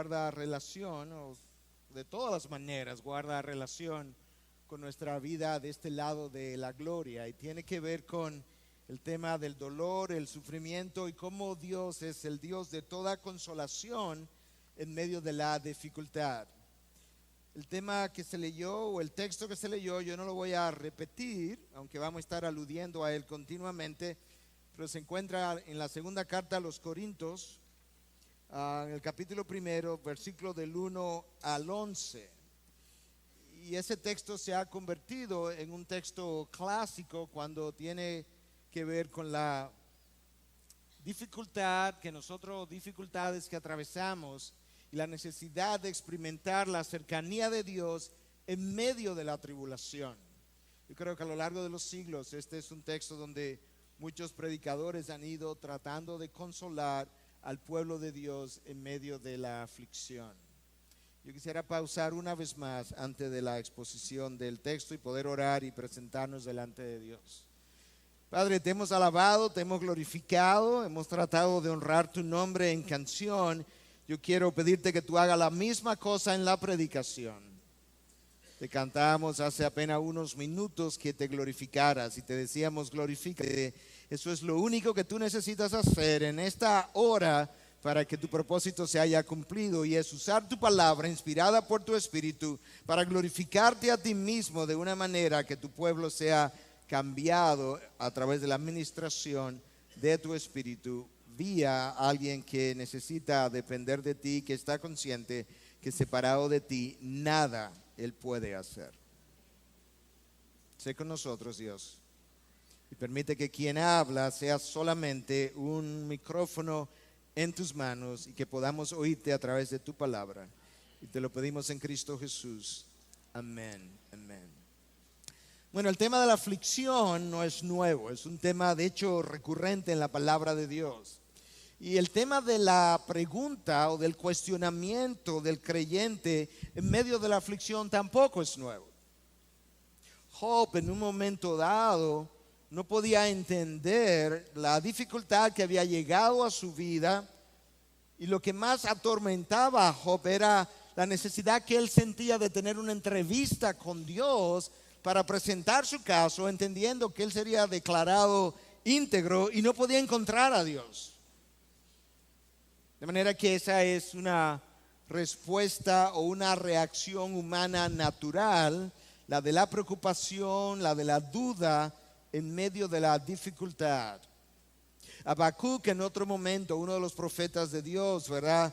guarda relación, o de todas las maneras guarda relación con nuestra vida de este lado de la gloria, y tiene que ver con el tema del dolor, el sufrimiento, y cómo Dios es el Dios de toda consolación en medio de la dificultad. El tema que se leyó, o el texto que se leyó, yo no lo voy a repetir, aunque vamos a estar aludiendo a él continuamente, pero se encuentra en la segunda carta a los Corintios, en el capítulo 1, versículo del 1 al 11. Y ese texto se ha convertido en un texto clásico cuando tiene que ver con la dificultades que atravesamos, y la necesidad de experimentar la cercanía de Dios en medio de la tribulación. Yo creo que a lo largo de los siglos este es un texto donde muchos predicadores han ido tratando de consolar al pueblo de Dios en medio de la aflicción. Yo quisiera pausar una vez más antes de la exposición del texto y poder orar y presentarnos delante de Dios. Padre, te hemos alabado, te hemos glorificado, hemos tratado de honrar tu nombre en canción. Yo quiero pedirte que tú hagas la misma cosa en la predicación. Te cantamos hace apenas unos minutos que te glorificaras, y te decíamos glorifícate. Eso es lo único que tú necesitas hacer en esta hora para que tu propósito se haya cumplido, y es usar tu palabra inspirada por tu Espíritu para glorificarte a ti mismo de una manera que tu pueblo sea cambiado a través de la administración de tu Espíritu, vía alguien que necesita depender de ti, que está consciente que separado de ti nada él puede hacer. Sé con nosotros, Dios, y permite que quien habla sea solamente un micrófono en tus manos, y que podamos oírte a través de tu palabra, y te lo pedimos en Cristo Jesús. Amén, amén. Bueno, el tema de la aflicción no es nuevo, es un tema de hecho recurrente en la palabra de Dios. Y el tema de la pregunta o del cuestionamiento del creyente en medio de la aflicción tampoco es nuevo. Job, en un momento dado, no podía entender la dificultad que había llegado a su vida, y lo que más atormentaba a Job era la necesidad que él sentía de tener una entrevista con Dios para presentar su caso, entendiendo que él sería declarado íntegro y no podía encontrar a Dios. De manera que esa es una respuesta o una reacción humana natural, la de la preocupación, la de la duda en medio de la dificultad. Habacuc, en otro momento, uno de los profetas de Dios, ¿verdad?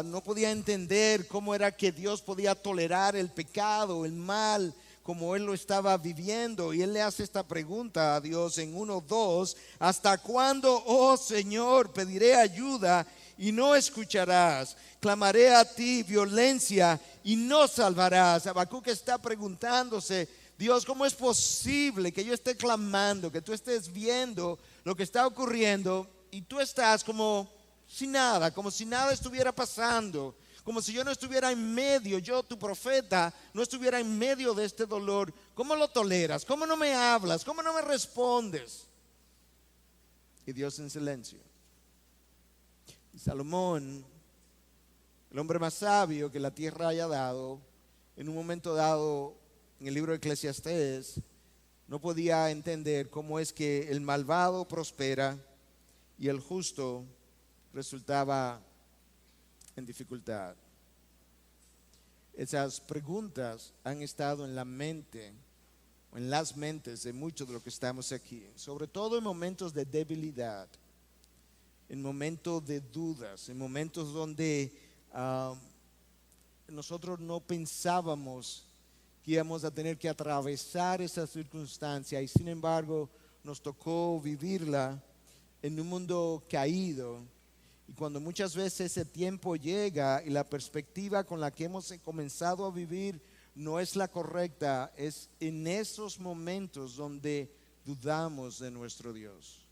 No podía entender cómo era que Dios podía tolerar el pecado, el mal, como él lo estaba viviendo, y él le hace esta pregunta a Dios en 1:2: ¿hasta cuándo, oh Señor, pediré ayuda y no escucharás? Clamaré a ti violencia y no salvarás. Habacuc está preguntándose: Dios, ¿cómo es posible que yo esté clamando, que tú estés viendo lo que está ocurriendo, y tú estás como si nada, como si nada estuviera pasando, como si yo no estuviera en medio, yo, tu profeta, no estuviera en medio de este dolor? ¿Cómo lo toleras? ¿Cómo no me hablas? ¿Cómo no me respondes? Y Dios en silencio. Y Salomón, el hombre más sabio que la tierra haya dado, en un momento dado en el libro de Eclesiastés, no podía entender cómo es que el malvado prospera y el justo resultaba en dificultad. Esas preguntas han estado en la mente, o en las mentes de muchos de los que estamos aquí, sobre todo en momentos de debilidad, en momentos de dudas, en momentos donde nosotros no pensábamos que íbamos a tener que atravesar esa circunstancia, y sin embargo nos tocó vivirla en un mundo caído. Y cuando muchas veces ese tiempo llega y la perspectiva con la que hemos comenzado a vivir no es la correcta, es en esos momentos donde dudamos de nuestro Dios.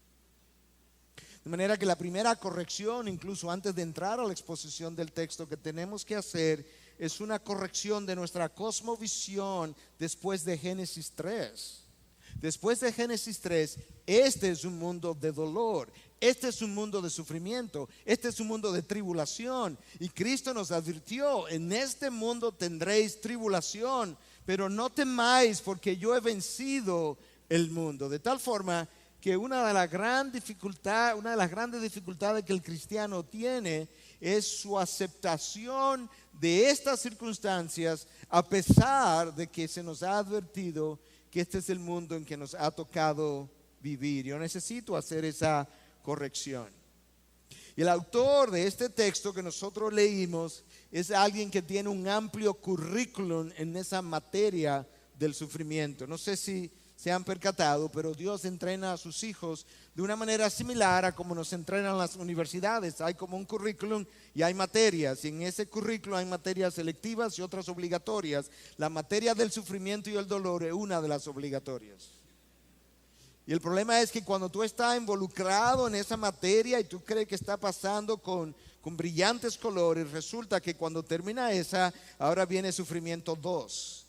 De manera que la primera corrección, incluso antes de entrar a la exposición del texto, que tenemos que hacer es una corrección de nuestra cosmovisión después de Génesis 3. Después de Génesis 3, este es un mundo de dolor. Este es un mundo de sufrimiento, este es un mundo de tribulación. Y Cristo nos advirtió: en este mundo tendréis tribulación, pero no temáis, porque yo he vencido el mundo. De tal forma que una de las grandes dificultades que el cristiano tiene es su aceptación de estas circunstancias, a pesar de que se nos ha advertido que este es el mundo en que nos ha tocado vivir. Yo necesito hacer esa corrección. Y el autor de este texto que nosotros leímos es alguien que tiene un amplio currículum en esa materia del sufrimiento. No sé si se han percatado, pero Dios entrena a sus hijos de una manera similar a como nos entrenan las universidades. Hay como un currículum y hay materias, y en ese currículum hay materias selectivas y otras obligatorias. La materia del sufrimiento y el dolor es una de las obligatorias. Y el problema es que cuando tú estás involucrado en esa materia y tú crees que está pasando con brillantes colores, resulta que cuando termina esa, ahora viene sufrimiento 2,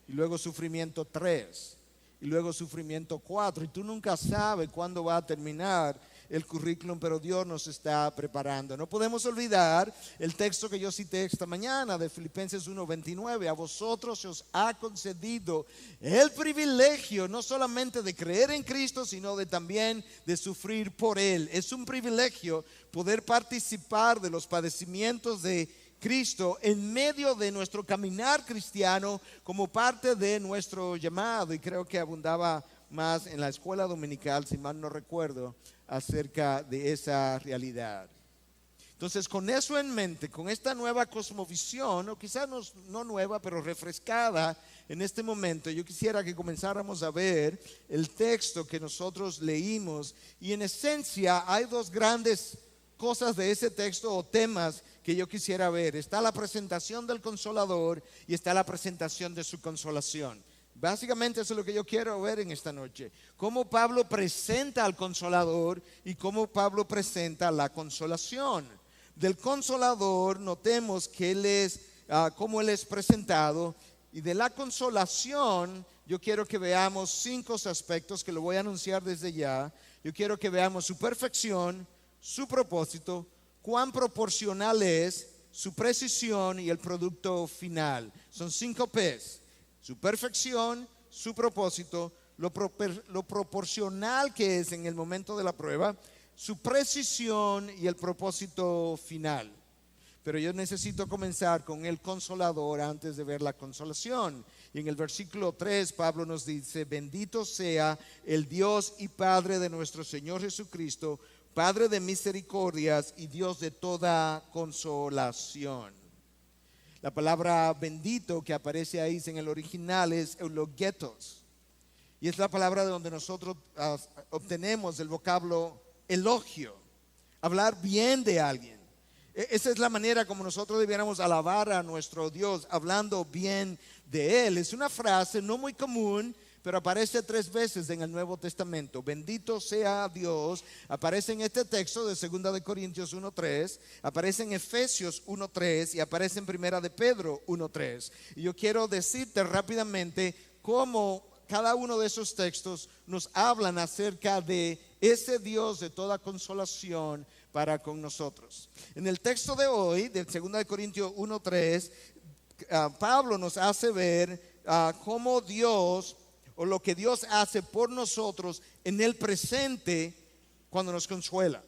y luego sufrimiento 3, y luego sufrimiento 4, y tú nunca sabes cuándo va a terminar el currículum, pero Dios nos está preparando. No podemos olvidar el texto que yo cité esta mañana de Filipenses 1:29. A vosotros se os ha concedido el privilegio no solamente de creer en Cristo, sino también de sufrir por Él. Es un privilegio poder participar de los padecimientos de Cristo en medio de nuestro caminar cristiano, como parte de nuestro llamado. Y creo que abundaba más en la escuela dominical, si mal no recuerdo, acerca de esa realidad. Entonces, con eso en mente, con esta nueva cosmovisión, o quizás no nueva, pero refrescada en este momento, yo quisiera que comenzáramos a ver el texto que nosotros leímos. Y en esencia hay dos grandes cosas de ese texto, o temas, que yo quisiera ver. Está la presentación del Consolador y está la presentación de su consolación. Básicamente eso es lo que yo quiero ver en esta noche. Cómo Pablo presenta al Consolador y cómo Pablo presenta la consolación. Del Consolador notemos que él es, cómo él es presentado. Y de la consolación yo quiero que veamos 5 aspectos que lo voy a anunciar desde ya. Yo quiero que veamos su perfección, su propósito, cuán proporcional es, su precisión y el producto final. Son 5 P's. Su perfección, su propósito, lo proporcional que es en el momento de la prueba, su precisión y el propósito final. Pero yo necesito comenzar con el Consolador antes de ver la consolación. Y en el versículo 3 Pablo nos dice: bendito sea el Dios y Padre de nuestro Señor Jesucristo, Padre de misericordias y Dios de toda consolación. La palabra bendito que aparece ahí en el original es eulogetos, y es la palabra de donde nosotros obtenemos el vocablo elogio, hablar bien de alguien. Esa es la manera como nosotros debiéramos alabar a nuestro Dios, hablando bien de Él. Es una frase no muy común, pero aparece 3 veces en el Nuevo Testamento. Bendito sea Dios. Aparece en este texto de 2 de Corintios 1:3, aparece en Efesios 1:3 y aparece en 1 de Pedro 1:3. Y yo quiero decirte rápidamente cómo cada uno de esos textos nos hablan acerca de ese Dios de toda consolación para con nosotros. En el texto de hoy, de 2 de Corintios 1:3, Pablo nos hace ver cómo Dios, o lo que Dios hace por nosotros en el presente cuando nos consuela.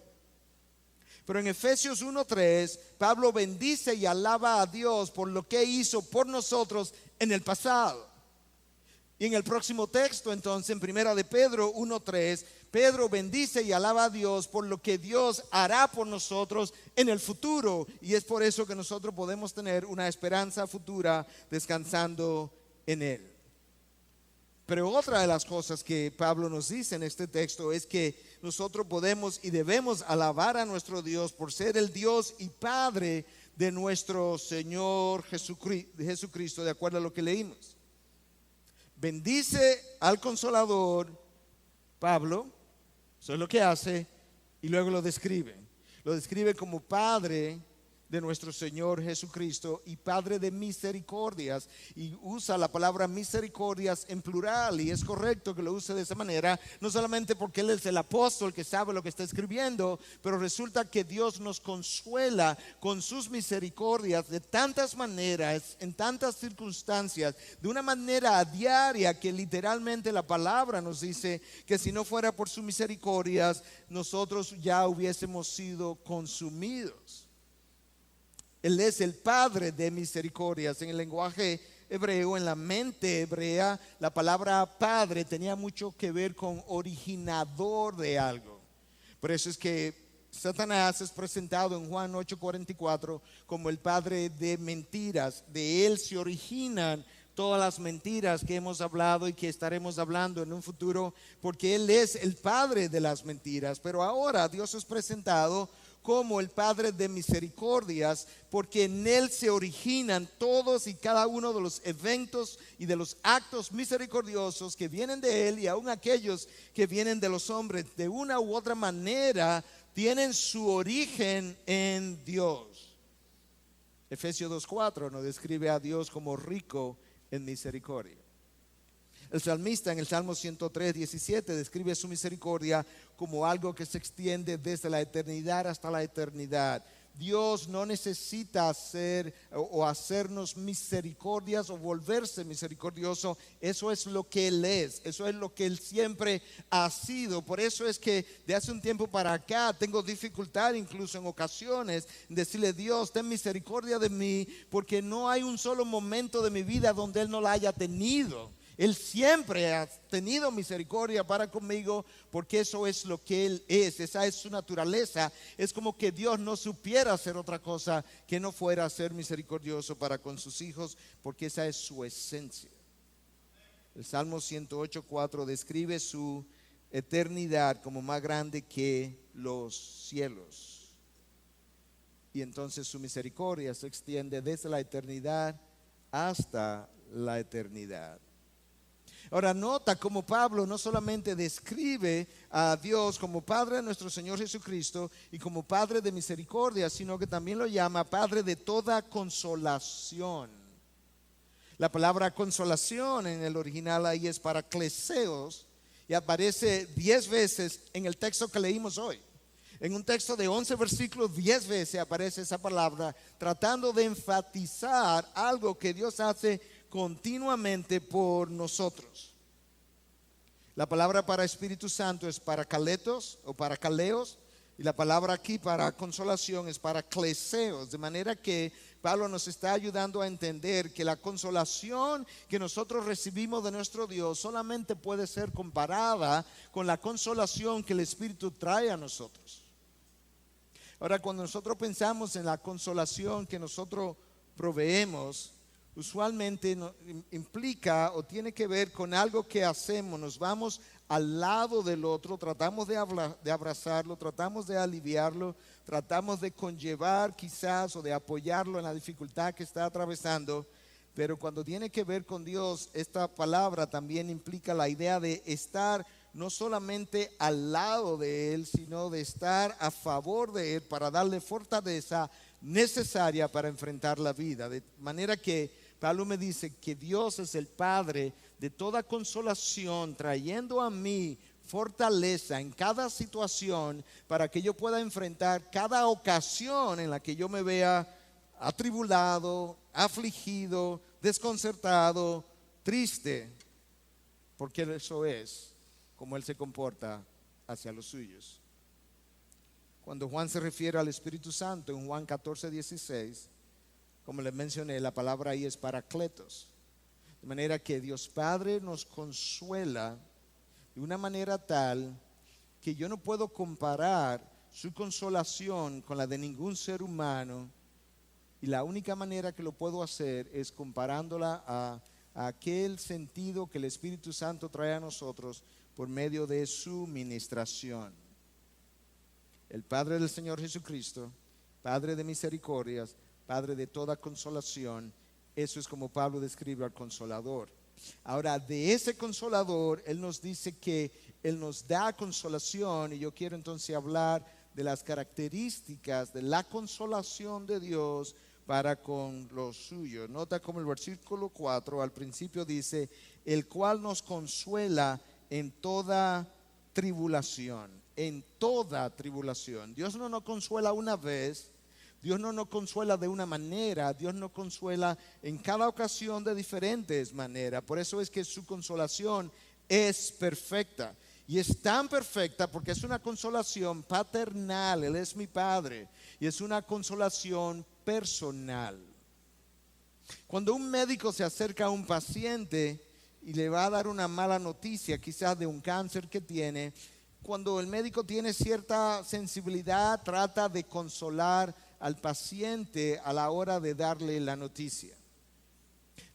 Pero en Efesios 1:3, Pablo bendice y alaba a Dios por lo que hizo por nosotros en el pasado. Y en el próximo texto, entonces, en 1 de Pedro 1:3, Pedro bendice y alaba a Dios por lo que Dios hará por nosotros en el futuro. Y es por eso que nosotros podemos tener una esperanza futura descansando en Él. Pero otra de las cosas que Pablo nos dice en este texto es que nosotros podemos y debemos alabar a nuestro Dios por ser el Dios y Padre de nuestro Señor Jesucristo, de acuerdo a lo que leímos. Bendice al Consolador Pablo, eso es lo que hace, y luego lo describe como Padre de nuestro Señor Jesucristo y Padre de misericordias, y usa la palabra misericordias en plural, y es correcto que lo use de esa manera, no solamente porque Él es el apóstol que sabe lo que está escribiendo, pero resulta que Dios nos consuela con sus misericordias de tantas maneras, en tantas circunstancias, de una manera diaria, que literalmente la palabra nos dice que si no fuera por sus misericordias, nosotros ya hubiésemos sido consumidos. Él es el Padre de misericordias. En el lenguaje hebreo, en la mente hebrea, la palabra Padre tenía mucho que ver con originador de algo. Por eso es que Satanás es presentado en Juan 8:44 como el padre de mentiras. De él se originan todas las mentiras que hemos hablado y que estaremos hablando en un futuro, porque Él es el padre de las mentiras. Pero ahora Dios es presentado como el Padre de misericordias, porque en Él se originan todos y cada uno de los eventos y de los actos misericordiosos que vienen de Él, y aun aquellos que vienen de los hombres. De una u otra manera tienen su origen en Dios. Efesios 2:4 nos describe a Dios como rico en misericordia. El salmista en el Salmo 103:17 describe su misericordia como algo que se extiende desde la eternidad hasta la eternidad. Dios no necesita hacer o hacernos misericordias o volverse misericordioso. Eso es lo que Él es, eso es lo que Él siempre ha sido. Por eso es que de hace un tiempo para acá tengo dificultad, incluso en ocasiones, en decirle: Dios, ten misericordia de mí, porque no hay un solo momento de mi vida donde Él no la haya tenido. Él siempre ha tenido misericordia para conmigo, porque eso es lo que Él es, esa es su naturaleza. Es como que Dios no supiera hacer otra cosa que no fuera ser misericordioso para con sus hijos, porque esa es su esencia. El Salmo 108:4 describe su eternidad como más grande que los cielos. Y entonces su misericordia se extiende desde la eternidad hasta la eternidad. Ahora nota cómo Pablo no solamente describe a Dios como Padre de nuestro Señor Jesucristo y como Padre de misericordia, sino que también lo llama Padre de toda consolación. La palabra consolación en el original ahí es parakleseos, y aparece 10 veces en el texto que leímos hoy. En un texto de 11 versículos, 10 veces aparece esa palabra, tratando de enfatizar algo que Dios hace continuamente por nosotros. La palabra para Espíritu Santo es parakletos o parakaleos, y la palabra aquí para consolación es parakleseos, de manera que Pablo nos está ayudando a entender que la consolación que nosotros recibimos de nuestro Dios solamente puede ser comparada con la consolación que el Espíritu trae a nosotros. Ahora, cuando nosotros pensamos en la consolación que nosotros proveemos, usualmente implica o tiene que ver con algo que hacemos. Nos vamos al lado del otro, tratamos de abrazarlo, tratamos de aliviarlo, tratamos de conllevar quizás o de apoyarlo en la dificultad que está atravesando. Pero cuando tiene que ver con Dios, esta palabra también implica la idea de estar no solamente al lado de Él, sino de estar a favor de Él para darle fortaleza necesaria para enfrentar la vida. De manera que Pablo me dice que Dios es el Padre de toda consolación, trayendo a mí fortaleza en cada situación para que yo pueda enfrentar cada ocasión en la que yo me vea atribulado, afligido, desconcertado, triste, porque eso es como Él se comporta hacia los suyos. Cuando Juan se refiere al Espíritu Santo en Juan 14:16, como les mencioné, la palabra ahí es parakletos. De manera que Dios Padre nos consuela de una manera tal que yo no puedo comparar su consolación con la de ningún ser humano, y la única manera que lo puedo hacer es comparándola a aquel sentido que el Espíritu Santo trae a nosotros por medio de su ministración. El Padre del Señor Jesucristo, Padre de misericordias, Padre de toda consolación, eso es como Pablo describe al Consolador. Ahora, de ese Consolador, Él nos dice que Él nos da consolación, y yo quiero entonces hablar de las características de la consolación de Dios para con los suyos. Nota como el versículo 4 al principio dice, el cual nos consuela en toda tribulación, en toda tribulación. Dios no nos consuela una vez, Dios no nos consuela de una manera, Dios nos consuela en cada ocasión de diferentes maneras. Por eso es que su consolación es perfecta. Y es tan perfecta porque es una consolación paternal, Él es mi Padre, y es una consolación personal. Cuando un médico se acerca a un paciente y le va a dar una mala noticia, quizás de un cáncer que tiene, cuando el médico tiene cierta sensibilidad, trata de consolar al paciente a la hora de darle la noticia.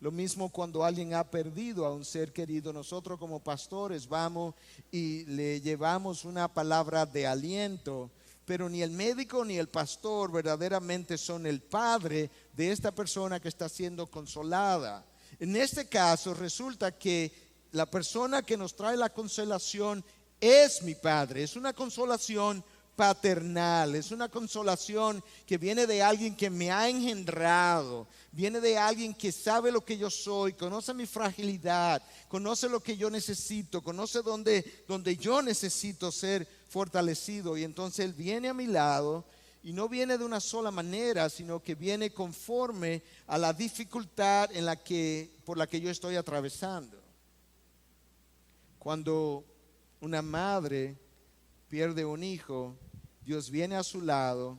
Lo mismo cuando alguien ha perdido a un ser querido, nosotros como pastores vamos y le llevamos una palabra de aliento, pero ni el médico ni el pastor verdaderamente son el padre de esta persona que está siendo consolada. En este caso resulta que la persona que nos trae la consolación es mi padre, es una consolación paternal, es una consolación que viene de alguien que me ha engendrado, viene de alguien que sabe lo que yo soy, conoce mi fragilidad, conoce lo que yo necesito, conoce donde yo necesito ser fortalecido, y entonces Él viene a mi lado y no viene de una sola manera, sino que viene conforme a la dificultad por la que yo estoy atravesando. Cuando una madre pierde un hijo, Dios viene a su lado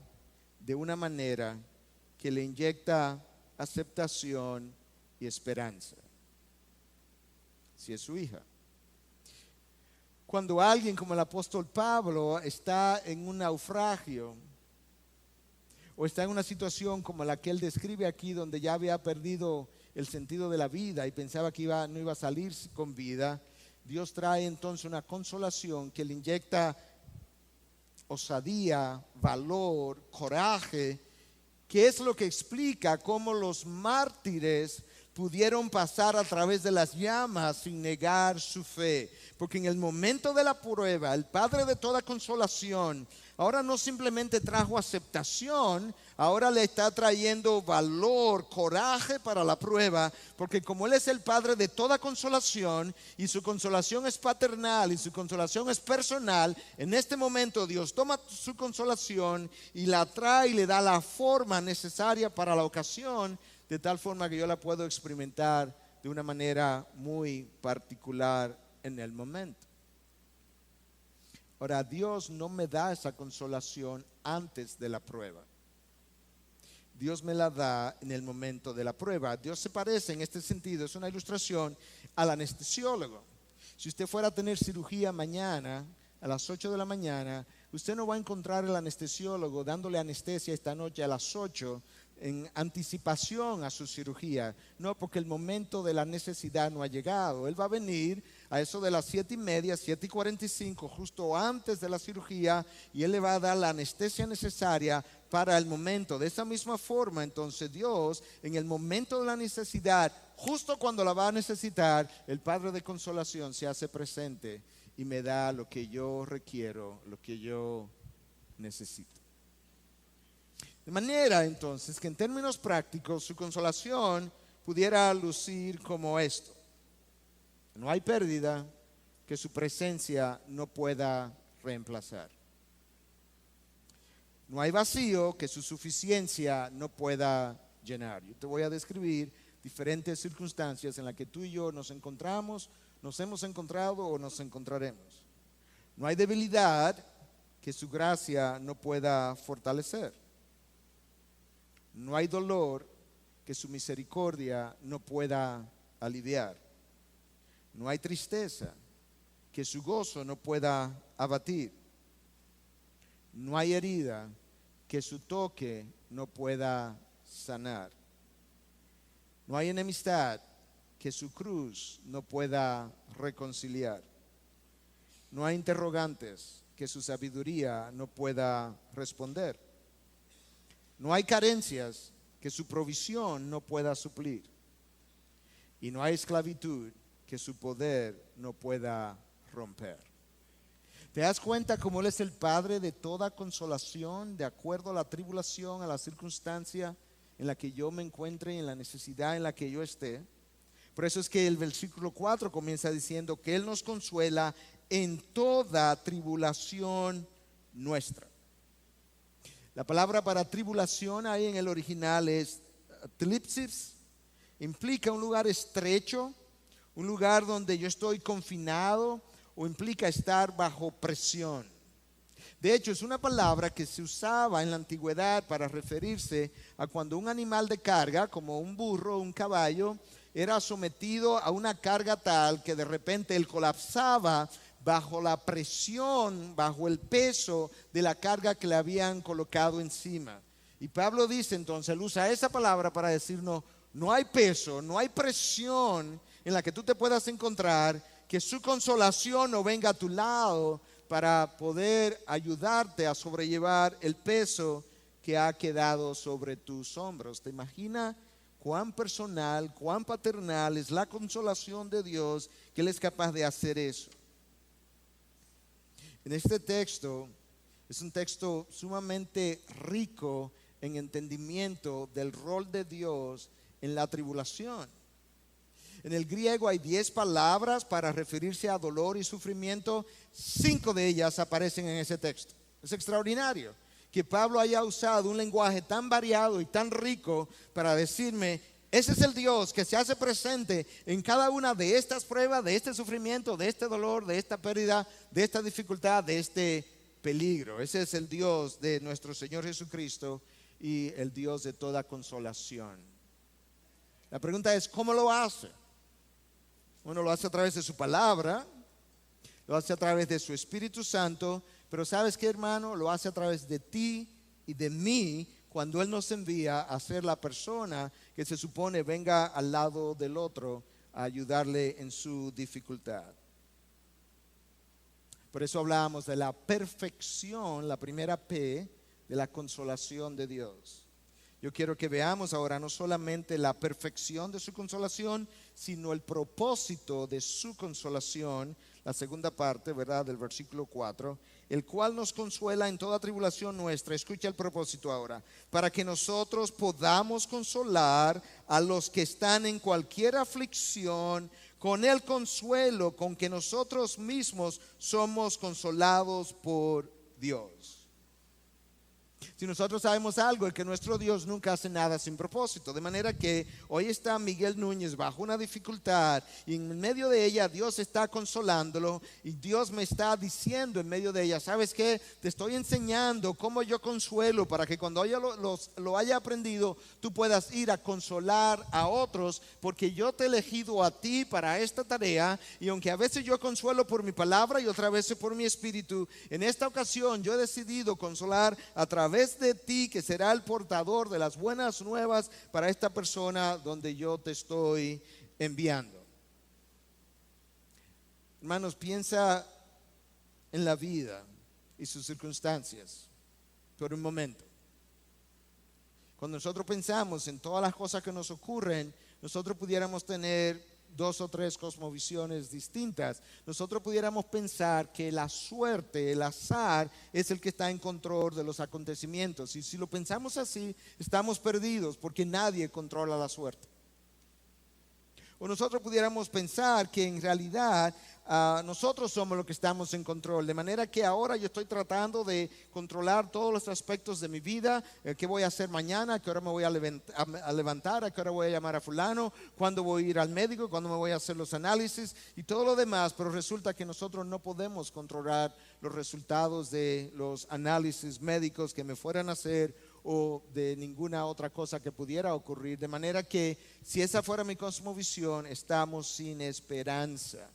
de una manera que le inyecta aceptación y esperanza, si es su hija. Cuando alguien como el apóstol Pablo está en un naufragio o está en una situación como la que él describe aquí, donde ya había perdido el sentido de la vida y pensaba que no iba a salir con vida, Dios trae entonces una consolación que le inyecta osadía, valor, coraje, que es lo que explica cómo los mártires pudieron pasar a través de las llamas sin negar su fe. Porque en el momento de la prueba, el Padre de toda consolación ahora no simplemente trajo aceptación, ahora le está trayendo valor, coraje para la prueba, porque como Él es el Padre de toda consolación y su consolación es paternal y su consolación es personal, en este momento Dios toma su consolación y la trae y le da la forma necesaria para la ocasión, de tal forma que yo la puedo experimentar de una manera muy particular en el momento. Ahora, Dios no me da esa consolación antes de la prueba. Dios me la da en el momento de la prueba. Dios se parece en este sentido, es una ilustración al anestesiólogo. Si usted fuera a tener cirugía mañana a las 8 de la mañana, usted no va a encontrar al anestesiólogo dándole anestesia esta noche a las 8 en anticipación a su cirugía. No, porque el momento de la necesidad no ha llegado. Él va a venir a eso de las 7:30, 7:45, justo antes de la cirugía, y Él le va a dar la anestesia necesaria para el momento. De esa misma forma, entonces Dios, en el momento de la necesidad, justo cuando la va a necesitar, el Padre de consolación se hace presente y me da lo que yo requiero, lo que yo necesito. De manera entonces que en términos prácticos su consolación pudiera lucir como esto: no hay pérdida que su presencia no pueda reemplazar. No hay vacío que su suficiencia no pueda llenar. Yo te voy a describir diferentes circunstancias en las que tú y yo nos encontramos, nos hemos encontrado o nos encontraremos. No hay debilidad que su gracia no pueda fortalecer. No hay dolor que su misericordia no pueda aliviar. No hay tristeza que su gozo no pueda abatir. No hay herida que su toque no pueda sanar. No hay enemistad que su cruz no pueda reconciliar. No hay interrogantes que su sabiduría no pueda responder. No hay carencias que su provisión no pueda suplir. Y no hay esclavitud que su poder no pueda romper. ¿Te das cuenta cómo Él es el Padre de toda consolación, de acuerdo a la tribulación, a la circunstancia en la que yo me encuentre y en la necesidad en la que yo esté? Por eso es que el versículo 4 comienza diciendo que Él nos consuela en toda tribulación nuestra. La palabra para tribulación ahí en el original es tlipsis. Implica un lugar estrecho, un lugar donde yo estoy confinado, o implica estar bajo presión. De hecho, es una palabra que se usaba en la antigüedad para referirse a cuando un animal de carga, como un burro o un caballo, era sometido a una carga tal que de repente él colapsaba bajo la presión, bajo el peso de la carga que le habían colocado encima. Y Pablo dice entonces, él usa esa palabra para decirnos, no hay peso, no hay presión en la que tú te puedas encontrar, que su consolación no venga a tu lado para poder ayudarte a sobrellevar el peso que ha quedado sobre tus hombros. ¿Te imaginas cuán personal, cuán paternal es la consolación de Dios, que Él es capaz de hacer eso? En este texto, es un texto sumamente rico en entendimiento del rol de Dios en la tribulación. En el griego hay 10 palabras para referirse a dolor y sufrimiento. 5 de ellas aparecen en ese texto. Es extraordinario que Pablo haya usado un lenguaje tan variado y tan rico para decirme, ese es el Dios que se hace presente en cada una de estas pruebas, de este sufrimiento, de este dolor, de esta pérdida, de esta dificultad, de este peligro. Ese es el Dios de nuestro Señor Jesucristo y el Dios de toda consolación. La pregunta es, ¿cómo lo hace? Bueno, lo hace a través de su palabra, lo hace a través de su Espíritu Santo, pero ¿sabes qué, hermano? Lo hace a través de ti y de mí cuando Él nos envía a ser la persona que se supone venga al lado del otro a ayudarle en su dificultad. Por eso hablábamos de la perfección, la primera P, de la consolación de Dios. Yo quiero que veamos ahora no solamente la perfección de su consolación, sino el propósito de su consolación, la segunda parte, ¿verdad?, del versículo 4, el cual nos consuela en toda tribulación nuestra. Escucha el propósito ahora, para que nosotros podamos consolar a los que están en cualquier aflicción con el consuelo con que nosotros mismos somos consolados por Dios. Si nosotros sabemos algo, es que nuestro Dios nunca hace nada sin propósito. De manera que hoy está Miguel Núñez bajo una dificultad y en medio de ella Dios está consolándolo y Dios me está diciendo en medio de ella, ¿sabes qué? Te estoy enseñando cómo yo consuelo para que cuando ella lo haya aprendido, tú puedas ir a consolar a otros, porque yo te he elegido a ti para esta tarea. Y aunque a veces yo consuelo por mi palabra y otras veces por mi espíritu, en esta ocasión yo he decidido consolar a través de ti, que será el portador de las buenas nuevas para esta persona donde yo te estoy enviando. Hermanos, piensa en la vida y sus circunstancias por un momento. Cuando nosotros pensamos en todas las cosas que nos ocurren, nosotros pudiéramos tener 2 o 3 cosmovisiones distintas. Nosotros pudiéramos pensar que la suerte, el azar, es el que está en control de los acontecimientos. Y si lo pensamos así, estamos perdidos, porque nadie controla la suerte. O nosotros pudiéramos pensar que en realidad nosotros somos los que estamos en control, de manera que ahora yo estoy tratando de controlar todos los aspectos de mi vida, qué voy a hacer mañana, a qué hora me voy a levantar, a qué hora voy a llamar a fulano, cuándo voy a ir al médico, cuándo me voy a hacer los análisis y todo lo demás. Pero resulta que nosotros no podemos controlar los resultados de los análisis médicos que me fueran a hacer o de ninguna otra cosa que pudiera ocurrir. De manera que si esa fuera mi cosmovisión, estamos sin esperanza.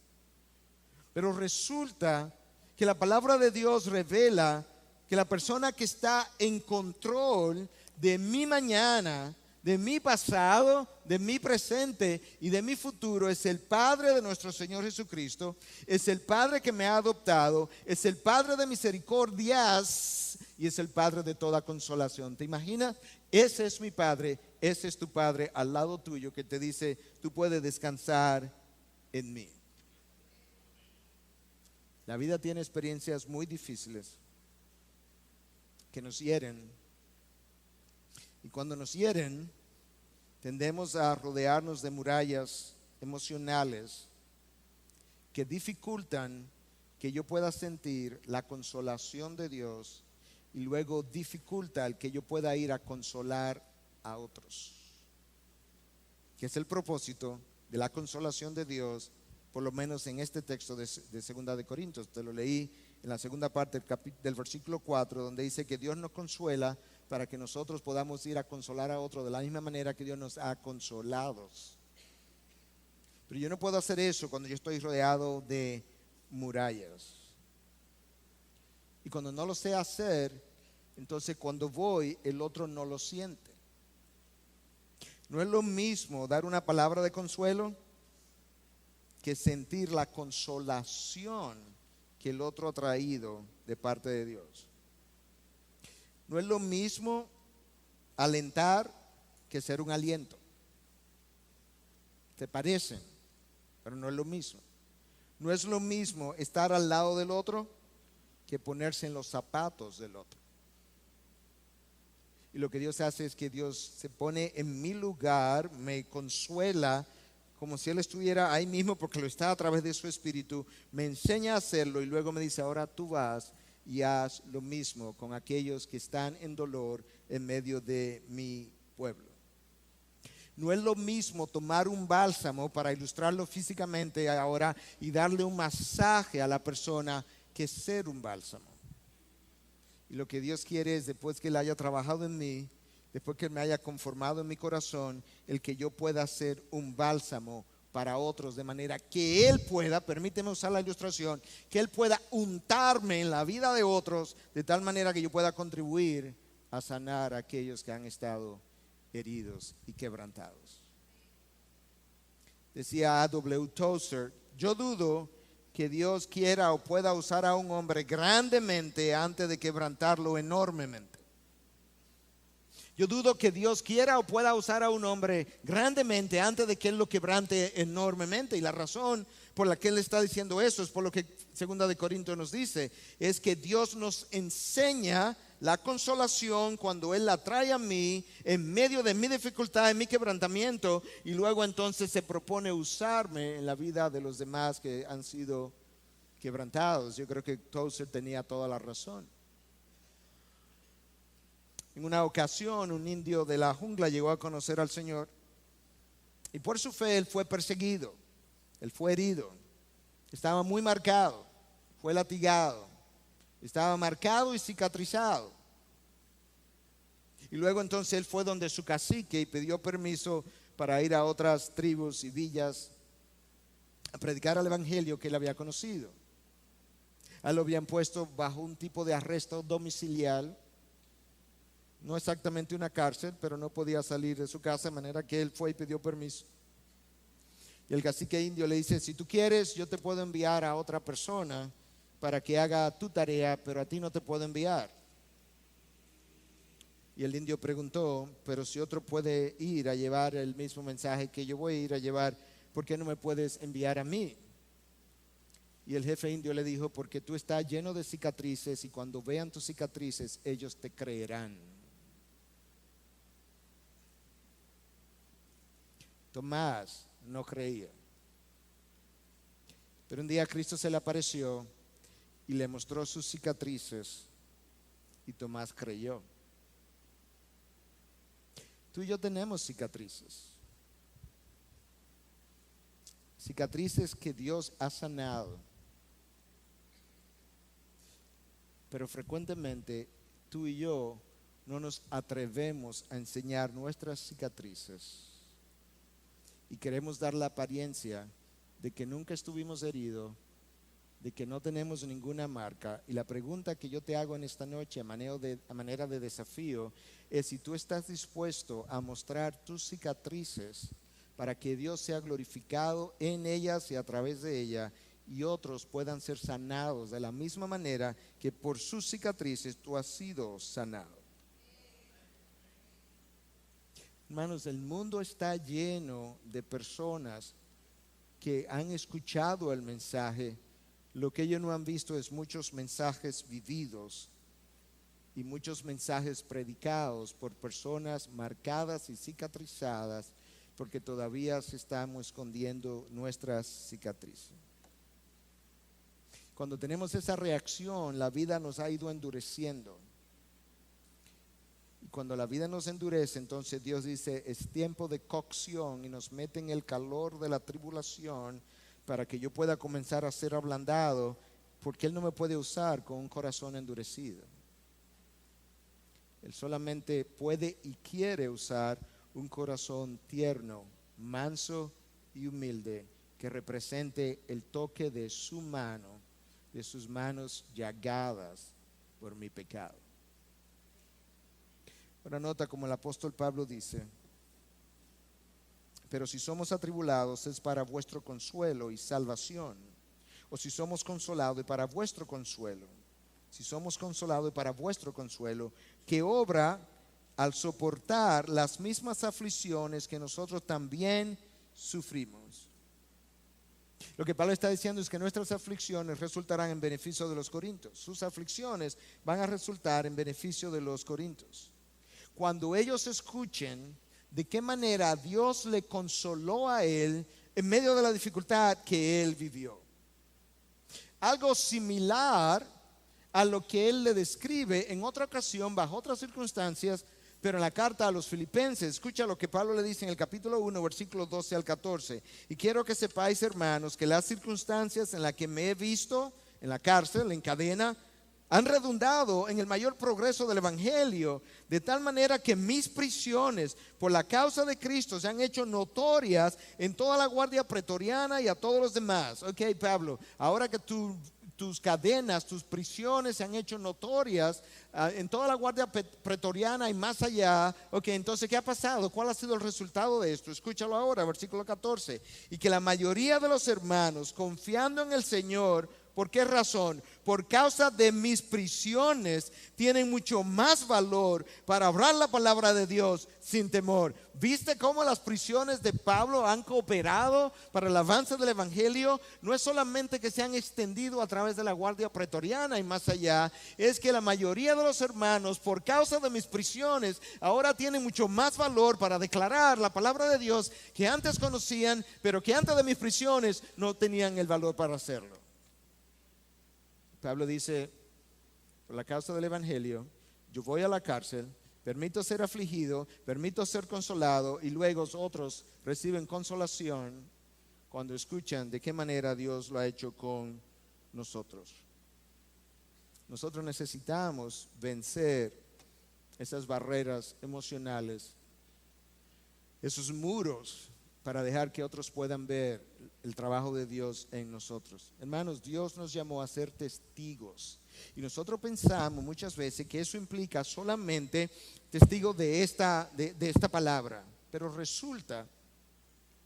Pero resulta que la palabra de Dios revela que la persona que está en control de mi mañana, de mi pasado, de mi presente y de mi futuro es el Padre de nuestro Señor Jesucristo. Es el Padre que me ha adoptado, es el Padre de misericordias y es el Padre de toda consolación. ¿Te imaginas? Ese es mi Padre, ese es tu Padre al lado tuyo, que te dice, tú puedes descansar en mí. La vida tiene experiencias muy difíciles que nos hieren. Y cuando nos hieren, tendemos a rodearnos de murallas emocionales que dificultan que yo pueda sentir la consolación de Dios y luego dificulta el que yo pueda ir a consolar a otros. Que es el propósito de la consolación de Dios, por lo menos en este texto de 2 de Corintios. Te lo leí en la segunda parte del versículo 4, donde dice que Dios nos consuela para que nosotros podamos ir a consolar a otro de la misma manera que Dios nos ha consolado. Pero yo no puedo hacer eso cuando yo estoy rodeado de murallas. Y cuando no lo sé hacer, entonces cuando voy, el otro no lo siente. No es lo mismo dar una palabra de consuelo que sentir la consolación que el otro ha traído de parte de Dios. No es lo mismo alentar que ser un aliento. Se parecen, pero no es lo mismo. No es lo mismo estar al lado del otro que ponerse en los zapatos del otro. Y lo que Dios hace es que Dios se pone en mi lugar, me consuela como si Él estuviera ahí mismo porque lo está a través de su espíritu, me enseña a hacerlo y luego me dice, ahora tú vas y haz lo mismo con aquellos que están en dolor en medio de mi pueblo. No es lo mismo tomar un bálsamo, para ilustrarlo físicamente ahora, y darle un masaje a la persona que ser un bálsamo. Y lo que Dios quiere es, después que Él haya trabajado en mí, después que me haya conformado en mi corazón, el que yo pueda ser un bálsamo para otros, de manera que Él pueda, permíteme usar la ilustración, que Él pueda untarme en la vida de otros, de tal manera que yo pueda contribuir a sanar a aquellos que han estado heridos y quebrantados. Decía A.W. Tozer, yo dudo que Dios quiera o pueda usar a un hombre grandemente antes de quebrantarlo enormemente. Yo dudo que Dios quiera o pueda usar a un hombre grandemente antes de que Él lo quebrante enormemente. Y la razón por la que Él está diciendo eso es por lo que 2 de Corintios nos dice, es que Dios nos enseña la consolación cuando Él la trae a mí en medio de mi dificultad, en mi quebrantamiento, y luego entonces se propone usarme en la vida de los demás que han sido quebrantados. Yo creo que Tozer tenía toda la razón. En una ocasión, un indio de la jungla llegó a conocer al Señor y por su fe él fue perseguido, él fue herido, estaba muy marcado, fue latigado, estaba marcado y cicatrizado. Y luego entonces él fue donde su cacique y pidió permiso para ir a otras tribus y villas a predicar el evangelio que él había conocido. A él lo habían puesto bajo un tipo de arresto domiciliar. No exactamente una cárcel, pero no podía salir de su casa, de manera que él fue y pidió permiso. Y el cacique indio le dice, si tú quieres, yo te puedo enviar a otra persona para que haga tu tarea, pero a ti no te puedo enviar. Y el indio preguntó, pero si otro puede ir a llevar el mismo mensaje que yo voy a ir a llevar, ¿por qué no me puedes enviar a mí? Y el jefe indio le dijo, porque tú estás lleno de cicatrices y cuando vean tus cicatrices, ellos te creerán. Tomás no creía. Pero un día Cristo se le apareció y le mostró sus cicatrices y Tomás creyó. Tú y yo tenemos cicatrices. Cicatrices que Dios ha sanado. Pero frecuentemente tú y yo no nos atrevemos a enseñar nuestras cicatrices. Y queremos dar la apariencia de que nunca estuvimos heridos, de que no tenemos ninguna marca. Y la pregunta que yo te hago en esta noche a manera de desafío es si tú estás dispuesto a mostrar tus cicatrices para que Dios sea glorificado en ellas y a través de ellas y otros puedan ser sanados de la misma manera que por sus cicatrices tú has sido sanado. Hermanos, el mundo está lleno de personas que han escuchado el mensaje, Lo que ellos no han visto es muchos mensajes vividos y muchos mensajes predicados por personas marcadas y cicatrizadas, porque todavía estamos escondiendo nuestras cicatrices. Cuando tenemos esa reacción, la vida nos ha ido endureciendo. Y cuando la vida nos endurece, entonces Dios dice, es tiempo de cocción, y nos mete en el calor de la tribulación para que yo pueda comenzar a ser ablandado, porque Él no me puede usar con un corazón endurecido. Él solamente puede y quiere usar un corazón tierno, manso y humilde, que represente el toque de su mano, de sus manos llagadas por mi pecado. Ahora nota como el apóstol Pablo dice, pero si somos atribulados es para vuestro consuelo y salvación, o si somos consolados es para vuestro consuelo, si somos consolados es para vuestro consuelo, que obra al soportar las mismas aflicciones que nosotros también sufrimos. Lo que Pablo está diciendo es que nuestras aflicciones resultarán en beneficio de los corintios. Sus aflicciones van a resultar en beneficio de los corintios. Cuando ellos escuchen de qué manera Dios le consoló a él en medio de la dificultad que él vivió. Algo similar a lo que él le describe en otra ocasión, bajo otras circunstancias, pero en la carta a los Filipenses. Escucha lo que Pablo le dice en el capítulo 1, versículos 12 al 14. Y quiero que sepáis, hermanos, que las circunstancias en las que me he visto en la cárcel, en cadena, han redundado en el mayor progreso del evangelio, de tal manera que mis prisiones por la causa de Cristo se han hecho notorias en toda la guardia pretoriana y a todos los demás. Ok, Pablo, ahora que tus cadenas, tus prisiones se han hecho notorias en toda la guardia pretoriana y más allá. Ok, entonces, ¿qué ha pasado? ¿Cuál ha sido el resultado de esto? Escúchalo ahora, versículo 14. Y que la mayoría de los hermanos, confiando en el Señor, ¿por qué razón? Por causa de mis prisiones, tienen mucho más valor para hablar la palabra de Dios sin temor. ¿Viste cómo las prisiones de Pablo han cooperado para el avance del evangelio? No es solamente que se han extendido a través de la guardia pretoriana y más allá, es que la mayoría de los hermanos, por causa de mis prisiones, ahora tienen mucho más valor para declarar la palabra de Dios que antes conocían, pero que antes de mis prisiones no tenían el valor para hacerlo. Pablo dice, por la causa del evangelio, yo voy a la cárcel, permito ser afligido, permito ser consolado, y luego otros reciben consolación cuando escuchan de qué manera Dios lo ha hecho con nosotros. Nosotros necesitamos vencer esas barreras emocionales, esos muros, para dejar que otros puedan ver el trabajo de Dios en nosotros. Hermanos, Dios nos llamó a ser testigos. Y nosotros pensamos muchas veces que eso implica solamente testigo de esta palabra. Pero resulta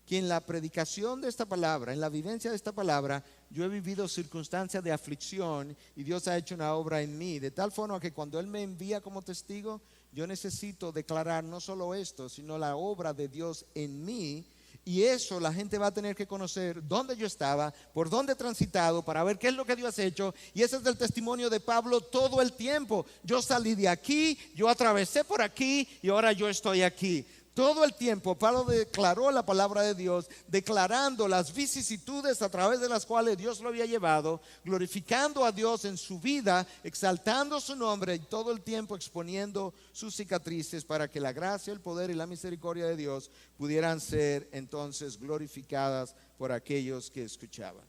que en la predicación de esta palabra, en la vivencia de esta palabra, yo he vivido circunstancias de aflicción y Dios ha hecho una obra en mí. De tal forma que cuando Él me envía como testigo, yo necesito declarar no solo esto, sino la obra de Dios en mí. Y eso la gente va a tener que conocer dónde yo estaba, por dónde he transitado, para ver qué es lo que Dios ha hecho. Y ese es el testimonio de Pablo todo el tiempo. Yo salí de aquí, yo atravesé por aquí y ahora yo estoy aquí. Todo el tiempo Pablo declaró la palabra de Dios, declarando las vicisitudes a través de las cuales Dios lo había llevado, glorificando a Dios en su vida, exaltando su nombre y todo el tiempo exponiendo sus cicatrices para que la gracia, el poder y la misericordia de Dios pudieran ser entonces glorificadas por aquellos que escuchaban.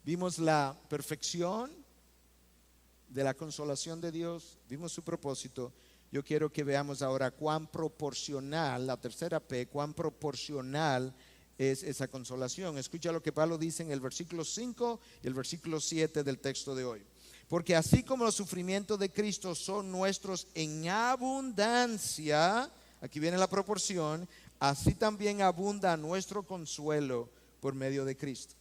Vimos la perfección de la consolación de Dios, vimos su propósito. Yo quiero que veamos ahora cuán proporcional, la tercera P, cuán proporcional es esa consolación. Escucha lo que Pablo dice en el versículo 5 y el versículo 7 del texto de hoy. Porque así como los sufrimientos de Cristo son nuestros en abundancia, aquí viene la proporción, así también abunda nuestro consuelo por medio de Cristo.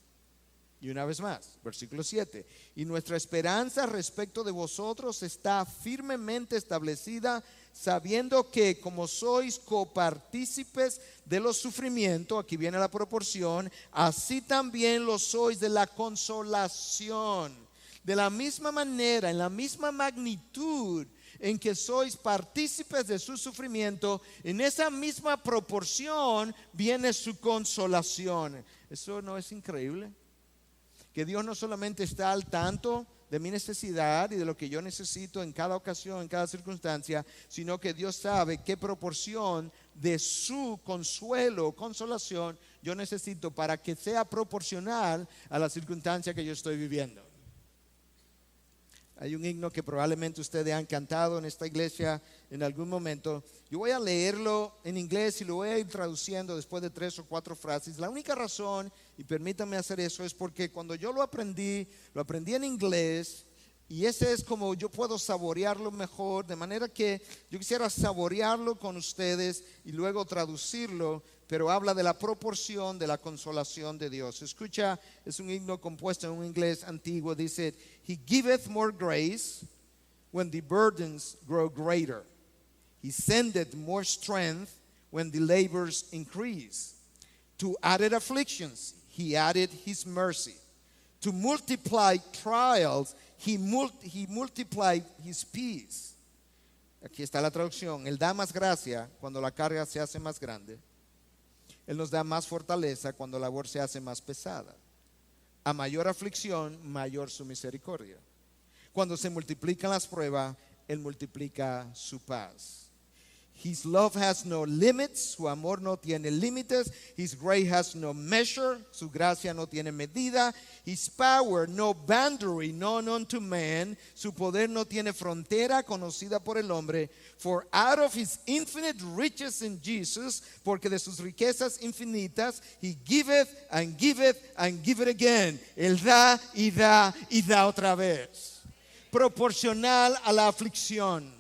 Y una vez más, versículo 7, y nuestra esperanza respecto de vosotros está firmemente establecida sabiendo que como sois copartícipes de los sufrimientos, aquí viene la proporción, así también lo sois de la consolación. De la misma manera, en la misma magnitud en que sois partícipes de su sufrimiento, en esa misma proporción viene su consolación. ¿Eso no es increíble? Que Dios no solamente está al tanto de mi necesidad y de lo que yo necesito en cada ocasión, en cada circunstancia, sino que Dios sabe qué proporción de su consuelo o consolación yo necesito para que sea proporcional a la circunstancia que yo estoy viviendo. Hay un himno que probablemente ustedes han cantado en esta iglesia en algún momento. Yo voy a leerlo en inglés y lo voy a ir traduciendo después de 3 o 4 frases. La única razón, y permítanme hacer eso, es porque cuando yo lo aprendí en inglés, y ese es como yo puedo saborearlo mejor, de manera que yo quisiera saborearlo con ustedes y luego traducirlo, pero habla de la proporción de la consolación de Dios. Escucha, es un himno compuesto en un inglés antiguo, dice: He giveth more grace when the burdens grow greater. He sendeth more strength when the labors increase. To added afflictions, he added his mercy. To multiply trials, he multiplied his peace. Aquí está la traducción. Él da más gracia cuando la carga se hace más grande. Él nos da más fortaleza cuando la labor se hace más pesada. A mayor aflicción, mayor su misericordia. Cuando se multiplican las pruebas, Él multiplica su paz. His love has no limits, su amor no tiene límites. His grace has no measure, su gracia no tiene medida. His power no boundary known unto man, su poder no tiene frontera conocida por el hombre. For out of his infinite riches in Jesus, porque de sus riquezas infinitas, he giveth and giveth and giveth again. Él da y da y da otra vez. Proporcional a la aflicción,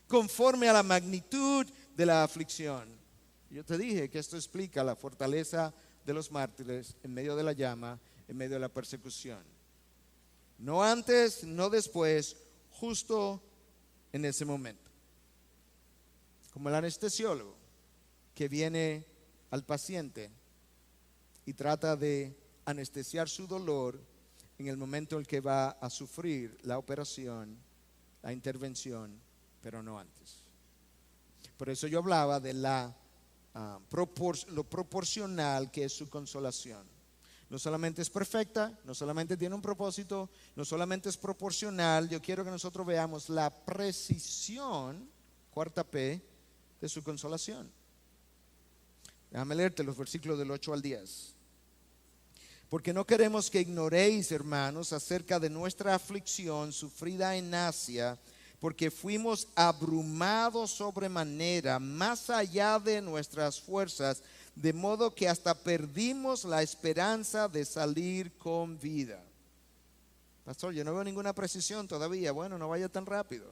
conforme a la magnitud de la aflicción. Yo te dije que esto explica la fortaleza de los mártires en medio de la llama, en medio de la persecución. No antes, no después, justo en ese momento. Como el anestesiólogo que viene al paciente y trata de anestesiar su dolor en el momento en que va a sufrir la operación, la intervención, pero no antes. Por eso yo hablaba de lo proporcional que es su consolación. No solamente es perfecta, no solamente tiene un propósito, no solamente es proporcional. Yo quiero que nosotros veamos la precisión, cuarta P, de su consolación. Déjame leerte los versículos del 8 al 10. Porque no queremos que ignoréis, hermanos, acerca de nuestra aflicción sufrida en Asia, porque fuimos abrumados sobremanera, más allá de nuestras fuerzas, de modo que hasta perdimos la esperanza de salir con vida. Pastor, yo no veo ninguna precisión todavía. Bueno, no vaya tan rápido.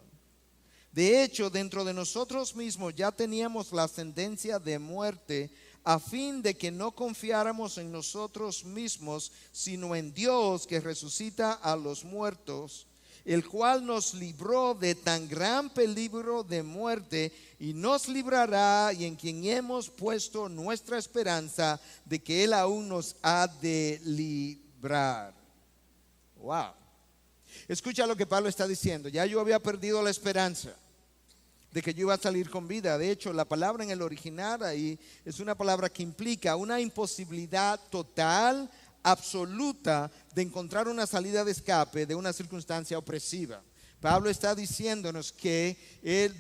De hecho, dentro de nosotros mismos ya teníamos la sentencia de muerte, a fin de que no confiáramos en nosotros mismos, sino en Dios que resucita a los muertos, el cual nos libró de tan gran peligro de muerte y nos librará, y en quien hemos puesto nuestra esperanza de que Él aún nos ha de librar. Wow. Escucha lo que Pablo está diciendo. Ya yo había perdido la esperanza de que yo iba a salir con vida. De hecho, la palabra en el original ahí es una palabra que implica una imposibilidad total, absoluta, de encontrar una salida de escape de una circunstancia opresiva. Pablo está diciéndonos que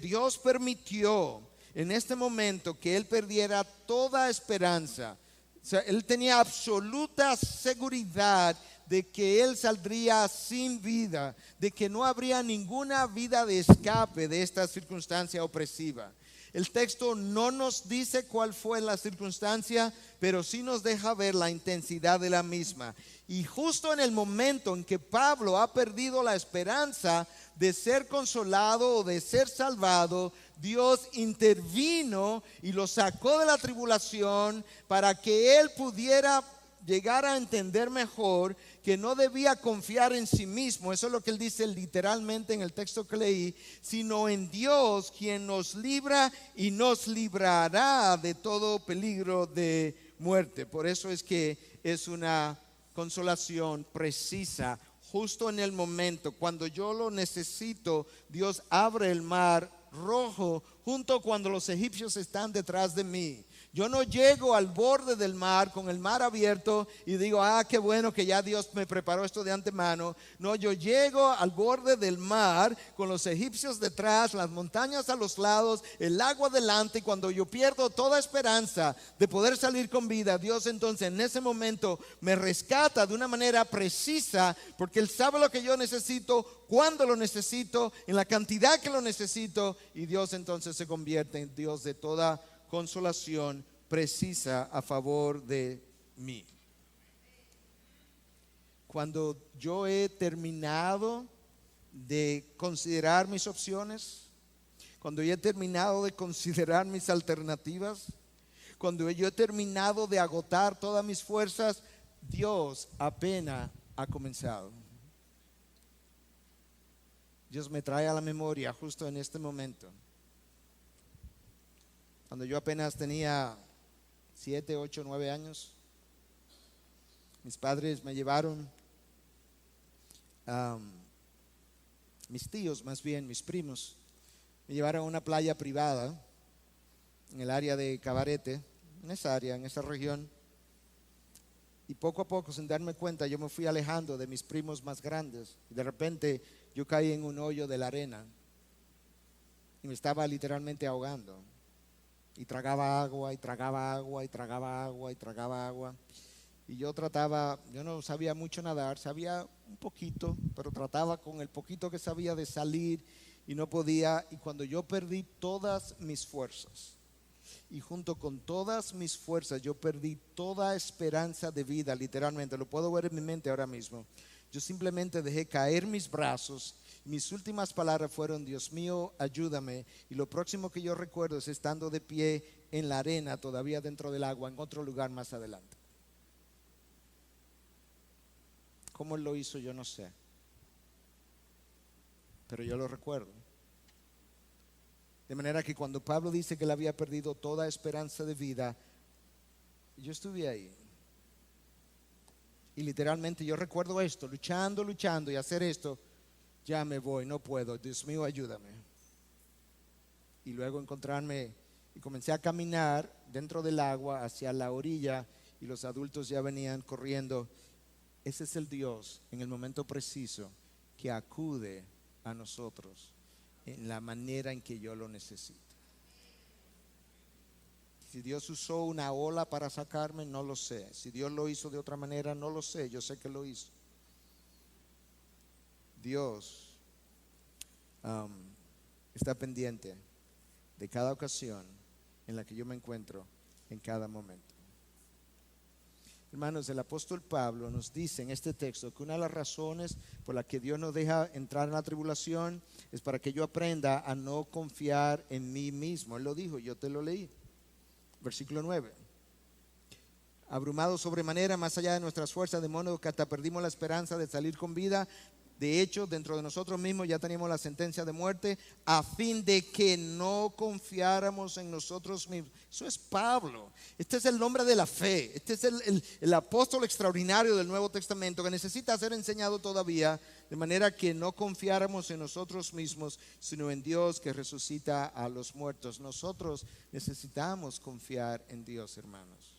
Dios permitió en este momento que él perdiera toda esperanza. O sea, él tenía absoluta seguridad de que él saldría sin vida, de que no habría ninguna vida de escape de esta circunstancia opresiva. El texto no nos dice cuál fue la circunstancia, pero sí nos deja ver la intensidad de la misma. Y justo en el momento en que Pablo ha perdido la esperanza de ser consolado o de ser salvado, Dios intervino y lo sacó de la tribulación para que él pudiera llegar a entender mejor que no debía confiar en sí mismo, eso es lo que él dice literalmente en el texto que leí, sino en Dios, quien nos libra y nos librará de todo peligro de muerte. Por eso es que es una consolación precisa, justo en el momento cuando yo lo necesito. Dios abre el mar rojo junto cuando los egipcios están detrás de mí. Yo no llego al borde del mar con el mar abierto y digo, qué bueno que ya Dios me preparó esto de antemano. No, yo llego al borde del mar con los egipcios detrás, las montañas a los lados, el agua delante, y cuando yo pierdo toda esperanza de poder salir con vida, Dios entonces en ese momento me rescata de una manera precisa, porque Él sabe lo que yo necesito, cuándo lo necesito, en la cantidad que lo necesito, y Dios entonces se convierte en Dios de toda consolación precisa a favor de mí. Cuando yo he terminado de considerar mis opciones, cuando yo he terminado de considerar mis alternativas, cuando yo he terminado de agotar todas mis fuerzas, Dios apenas ha comenzado. Dios me trae a la memoria justo en este momento, cuando yo apenas tenía 7, 8, 9 años. Mis padres me llevaron, mis tíos más bien, mis primos, me llevaron a una playa privada en el área de Cabarete, en esa área, en esa región. Y poco a poco, sin darme cuenta, yo me fui alejando de mis primos más grandes. Y de repente yo caí en un hoyo de la arena y me estaba literalmente ahogando. Y tragaba agua, y tragaba agua, y tragaba agua, y tragaba agua. Y yo no sabía mucho nadar, sabía un poquito, pero trataba con el poquito que sabía de salir y no podía. Y cuando yo perdí todas mis fuerzas, y junto con todas mis fuerzas yo perdí toda esperanza de vida, literalmente, lo puedo ver en mi mente ahora mismo. Yo simplemente dejé caer mis brazos. Mis últimas palabras fueron: Dios mío, ayúdame. Y lo próximo que yo recuerdo es estando de pie en la arena, todavía dentro del agua, en otro lugar más adelante. ¿Cómo Él lo hizo? Yo no sé, pero yo lo recuerdo. De manera que cuando Pablo dice que él había perdido toda esperanza de vida, yo estuve ahí. Y literalmente yo recuerdo esto, luchando y hacer esto. Ya me voy, no puedo, Dios mío, ayúdame. Y luego encontrarme, y comencé a caminar dentro del agua hacia la orilla, y los adultos ya venían corriendo. Ese es el Dios en el momento preciso que acude a nosotros en la manera en que yo lo necesito. Si Dios usó una ola para sacarme, no lo sé. Si Dios lo hizo de otra manera, no lo sé. Yo sé que lo hizo. Dios está pendiente de cada ocasión en la que yo me encuentro en cada momento. Hermanos, el apóstol Pablo nos dice en este texto que una de las razones por las que Dios nos deja entrar en la tribulación es para que yo aprenda a no confiar en mí mismo. Él lo dijo, yo te lo leí. Versículo 9. Abrumado sobremanera, más allá de nuestras fuerzas, de modo que hasta perdimos la esperanza de salir con vida. De hecho, dentro de nosotros mismos ya teníamos la sentencia de muerte, a fin de que no confiáramos en nosotros mismos. Eso es Pablo. Este es el nombre de la fe. Este es el apóstol extraordinario del Nuevo Testamento, que necesita ser enseñado todavía, de manera que no confiáramos en nosotros mismos, sino en Dios que resucita a los muertos. Nosotros necesitamos confiar en Dios, hermanos.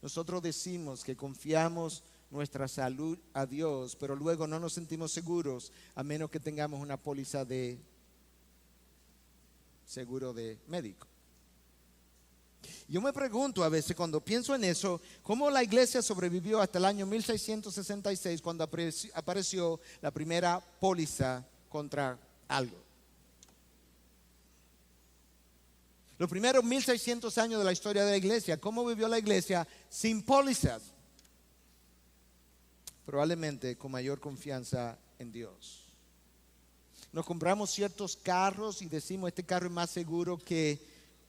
Nosotros decimos que confiamos nuestra salud a Dios, pero luego no nos sentimos seguros a menos que tengamos una póliza de seguro de médico. Yo me pregunto a veces cuando pienso en eso, ¿cómo la iglesia sobrevivió hasta el año 1666 cuando apareció la primera póliza contra algo? Los primeros 1600 años de la historia de la iglesia, ¿cómo vivió la iglesia sin pólizas? Probablemente con mayor confianza en Dios. Nos compramos ciertos carros y decimos: este carro es más seguro que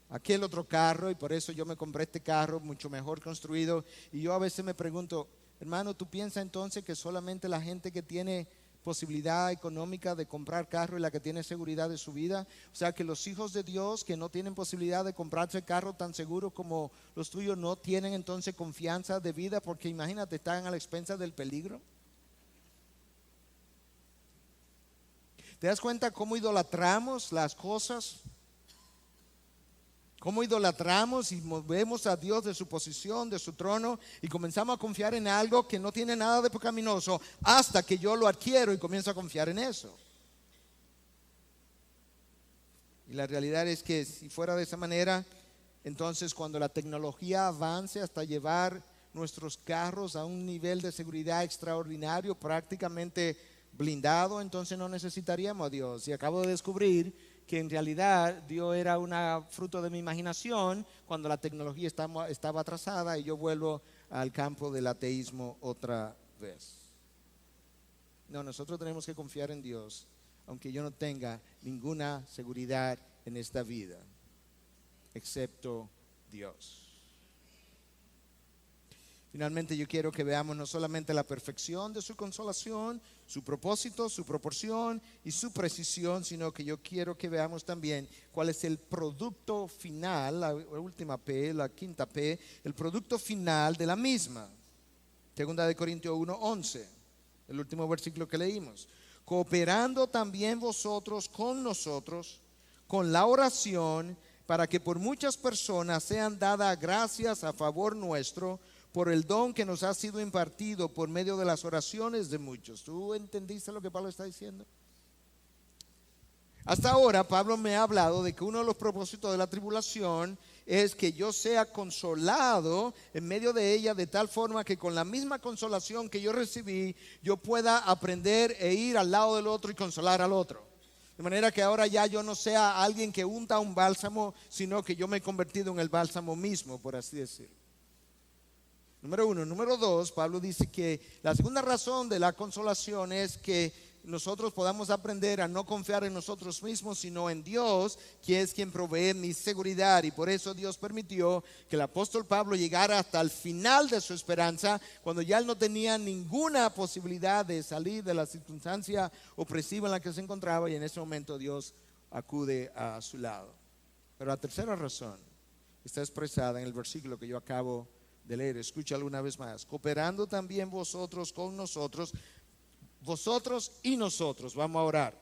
aquel otro carro y por eso yo me compré este carro mucho mejor construido. Y yo a veces me pregunto, hermano, ¿tú piensas entonces que solamente la gente que tiene posibilidad económica de comprar carro y la que tiene seguridad de su vida? O sea, que los hijos de Dios que no tienen posibilidad de comprarse carro tan seguro como los tuyos no tienen entonces confianza de vida, porque imagínate, están a la expensa del peligro. ¿Te das cuenta cómo idolatramos las cosas? Cómo idolatramos y movemos a Dios de su posición, de su trono, y comenzamos a confiar en algo que no tiene nada de pecaminoso hasta que yo lo adquiero y comienzo a confiar en eso. Y la realidad es que si fuera de esa manera, entonces cuando la tecnología avance hasta llevar nuestros carros a un nivel de seguridad extraordinario, prácticamente blindado, entonces no necesitaríamos a Dios. Y acabo de descubrir que en realidad Dios era un fruto de mi imaginación cuando la tecnología estaba atrasada, y yo vuelvo al campo del ateísmo otra vez. No, nosotros tenemos que confiar en Dios, aunque yo no tenga ninguna seguridad en esta vida, excepto Dios. Finalmente, yo quiero que veamos no solamente la perfección de su consolación, su propósito, su proporción y su precisión, sino que yo quiero que veamos también cuál es el producto final, la última P, la quinta P, el producto final de la misma. Segunda de Corintios 1:11, el último versículo que leímos. Cooperando también vosotros con nosotros, con la oración, para que por muchas personas sean dadas gracias a favor nuestro, por el don que nos ha sido impartido por medio de las oraciones de muchos. ¿Tú entendiste lo que Pablo está diciendo? Hasta ahora Pablo me ha hablado de que uno de los propósitos de la tribulación es que yo sea consolado en medio de ella, de tal forma que con la misma consolación que yo recibí, yo pueda aprender e ir al lado del otro y consolar al otro. De manera que ahora ya yo no sea alguien que unta un bálsamo, sino que yo me he convertido en el bálsamo mismo, por así decirlo. Número uno. Número dos, Pablo dice que la segunda razón de la consolación es que nosotros podamos aprender a no confiar en nosotros mismos, sino en Dios, que es quien provee mi seguridad. Y por eso Dios permitió que el apóstol Pablo llegara hasta el final de su esperanza, cuando ya él no tenía ninguna posibilidad de salir de la circunstancia opresiva en la que se encontraba, y en ese momento Dios acude a su lado. Pero la tercera razón está expresada en el versículo que yo acabo de leer. Escúchalo una vez más. Cooperando también vosotros con nosotros, vosotros y nosotros. Vamos a orar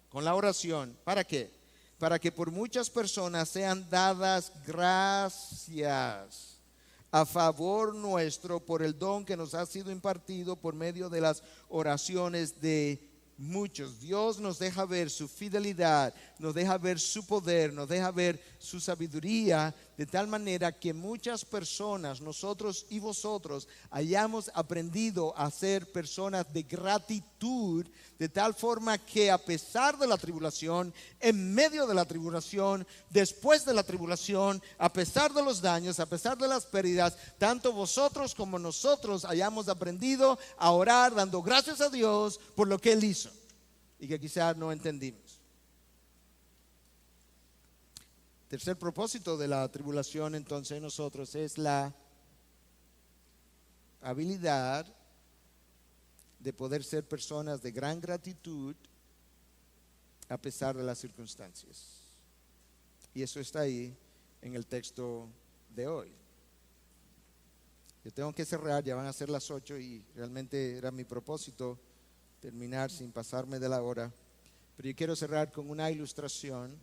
con la oración. ¿Para qué? Para que por muchas personas sean dadas gracias a favor nuestro por el don que nos ha sido impartido por medio de las oraciones de muchos. Dios nos deja ver su fidelidad, nos deja ver su poder, nos deja ver su sabiduría, de tal manera que muchas personas, nosotros y vosotros, hayamos aprendido a ser personas de gratitud, de tal forma que a pesar de la tribulación, en medio de la tribulación, después de la tribulación, a pesar de los daños, a pesar de las pérdidas, tanto vosotros como nosotros hayamos aprendido a orar dando gracias a Dios por lo que Él hizo y que quizás no entendimos. Tercer propósito de la tribulación entonces en nosotros es la habilidad de poder ser personas de gran gratitud a pesar de las circunstancias. Y eso está ahí en el texto de hoy. Yo tengo que cerrar, ya van a ser las 8 y realmente era mi propósito terminar sin pasarme de la hora. Pero yo quiero cerrar con una ilustración.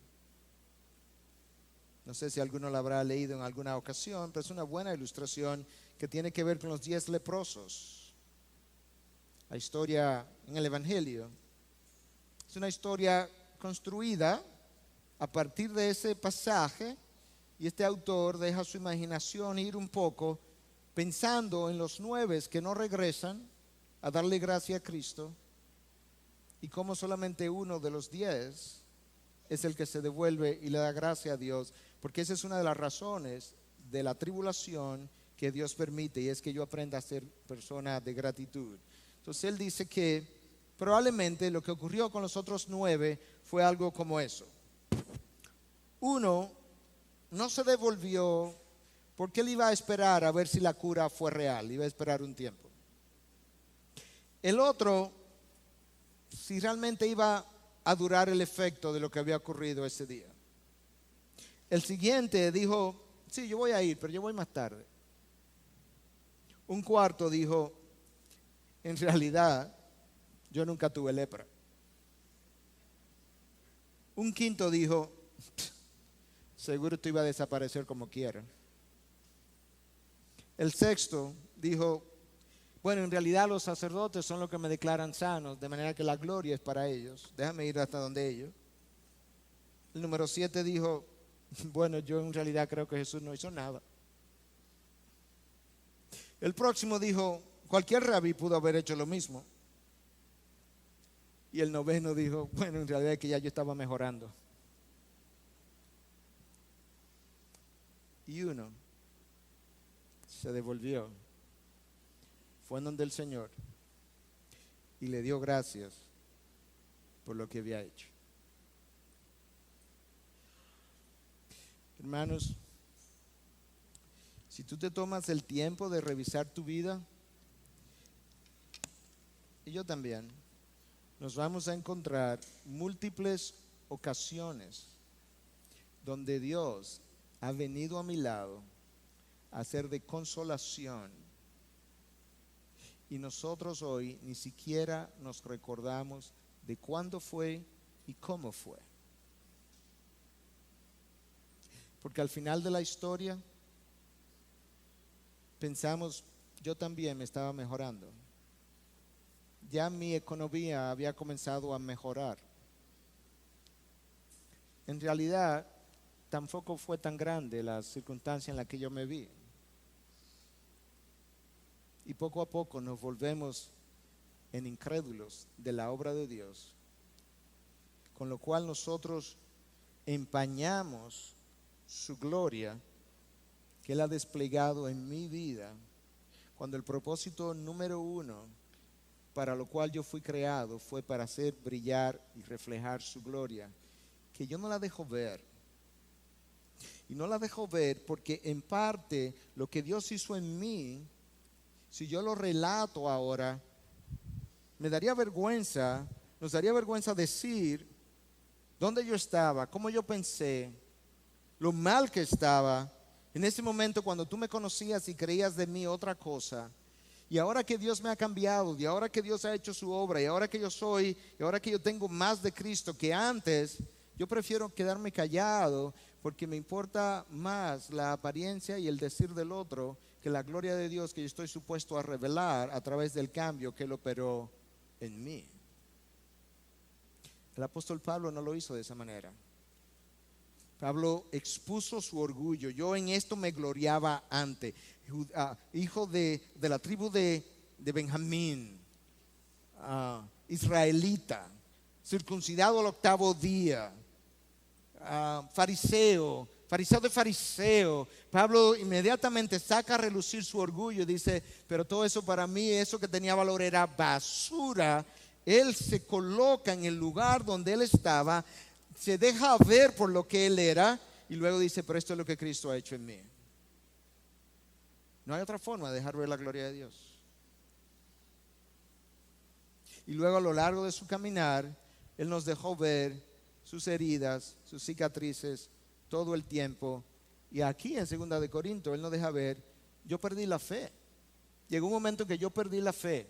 No sé si alguno la habrá leído en alguna ocasión, pero es una buena ilustración que tiene que ver con los 10 leprosos. La historia en el Evangelio es una historia construida a partir de ese pasaje, y este autor deja su imaginación ir un poco pensando en los 9 que no regresan a darle gracia a Cristo, y cómo solamente uno de los 10 es el que se devuelve y le da gracia a Dios, porque esa es una de las razones de la tribulación que Dios permite, y es que yo aprenda a ser persona de gratitud. Entonces él dice que probablemente lo que ocurrió con los otros 9 fue algo como eso. Uno no se devolvió porque él iba a esperar a ver si la cura fue real, iba a esperar un tiempo. El otro, si realmente iba a durar el efecto de lo que había ocurrido ese día. El siguiente dijo, sí, yo voy a ir, pero yo voy más tarde. Un cuarto dijo, en realidad, yo nunca tuve lepra. Un quinto dijo, seguro esto iba a desaparecer como quiera. El sexto dijo, bueno, en realidad los sacerdotes son los que me declaran sanos, de manera que la gloria es para ellos. Déjame ir hasta donde ellos. El número 7 dijo, bueno, yo en realidad creo que Jesús no hizo nada. El próximo dijo, cualquier rabí pudo haber hecho lo mismo. Y el noveno dijo, bueno, en realidad es que ya yo estaba mejorando. Y uno se devolvió, fue en donde el Señor y le dio gracias por lo que había hecho. Hermanos, si tú te tomas el tiempo de revisar tu vida, y yo también, nos vamos a encontrar múltiples ocasiones donde Dios ha venido a mi lado a ser de consolación. Y nosotros hoy ni siquiera nos recordamos de cuándo fue y cómo fue. Porque al final de la historia pensamos, yo también me estaba mejorando. Ya mi economía había comenzado a mejorar. En realidad, tampoco fue tan grande la circunstancia en la que yo me vi. Y poco a poco nos volvemos en incrédulos de la obra de Dios, con lo cual nosotros empañamos su gloria que Él ha desplegado en mi vida, cuando el propósito número 1 para lo cual yo fui creado fue para hacer brillar y reflejar su gloria, que yo no la dejo ver. Y no la dejo ver porque en parte lo que Dios hizo en mí, si yo lo relato ahora, me daría vergüenza, nos daría vergüenza decir dónde yo estaba, cómo yo pensé, lo mal que estaba en ese momento cuando tú me conocías y creías de mí otra cosa. Y ahora que Dios me ha cambiado, y ahora que Dios ha hecho su obra, y ahora que yo soy, y ahora que yo tengo más de Cristo que antes, yo prefiero quedarme callado porque me importa más la apariencia y el decir del otro que la gloria de Dios que yo estoy supuesto a revelar a través del cambio que Él operó en mí. El apóstol Pablo no lo hizo de esa manera. Pablo expuso su orgullo. Yo en esto me gloriaba antes. Hijo de la tribu de Benjamín, israelita, circuncidado al 8º día, fariseo de fariseo. Pablo inmediatamente saca a relucir su orgullo y dice, pero todo eso para mí, eso que tenía valor era basura. Él se coloca en el lugar donde él estaba, se deja ver por lo que él era y luego dice, pero esto es lo que Cristo ha hecho en mí. No hay otra forma de dejar ver la gloria de Dios. Y luego a lo largo de su caminar, Él nos dejó ver sus heridas, sus cicatrices, todo el tiempo. Y aquí en 2 de Corintios, Él nos deja ver, yo perdí la fe. Llegó un momento en que yo perdí la fe.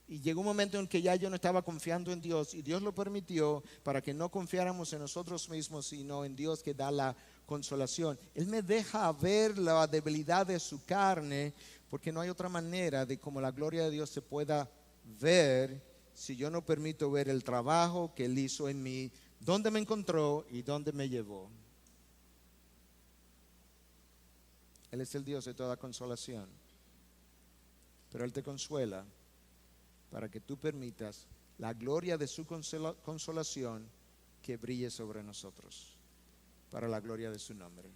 Y llegó un momento en que ya yo no estaba confiando en Dios. Y Dios lo permitió para que no confiáramos en nosotros mismos, sino en Dios que da la consolación. Él me deja ver la debilidad de su carne, porque no hay otra manera de cómo la gloria de Dios se pueda ver si yo no permito ver el trabajo que Él hizo en mí, dónde me encontró y dónde me llevó. Él es el Dios de toda consolación, pero Él te consuela para que tú permitas la gloria de su consolación que brille sobre nosotros, para la gloria de su nombre.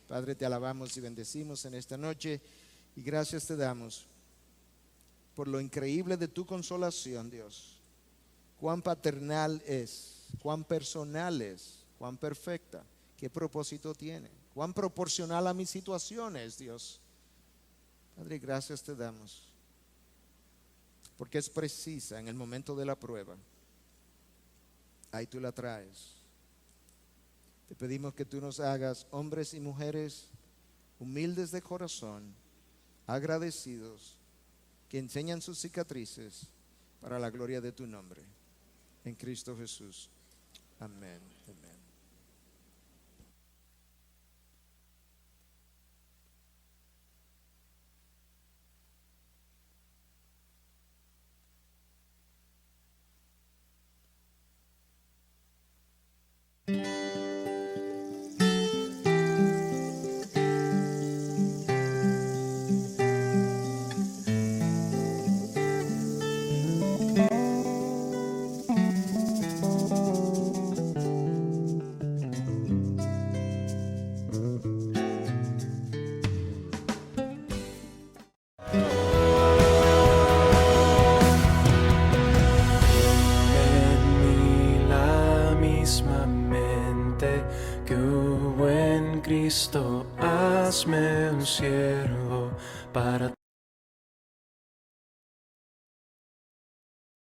Padre, te alabamos y bendecimos en esta noche y gracias te damos por lo increíble de tu consolación, Dios. Cuán paternal es, cuán personal es, cuán perfecta, ¿Qué propósito tiene? ¿Cuán proporcional a mi situación es, Dios? Padre, gracias te damos, porque es precisa en el momento de la prueba. Ahí tú la traes. Te pedimos que tú nos hagas hombres y mujeres humildes de corazón, agradecidos, que enseñan sus cicatrices para la gloria de tu nombre. En Cristo Jesús. Amén. Amén. En mí la misma mente que hubo en Cristo, hazme un siervo para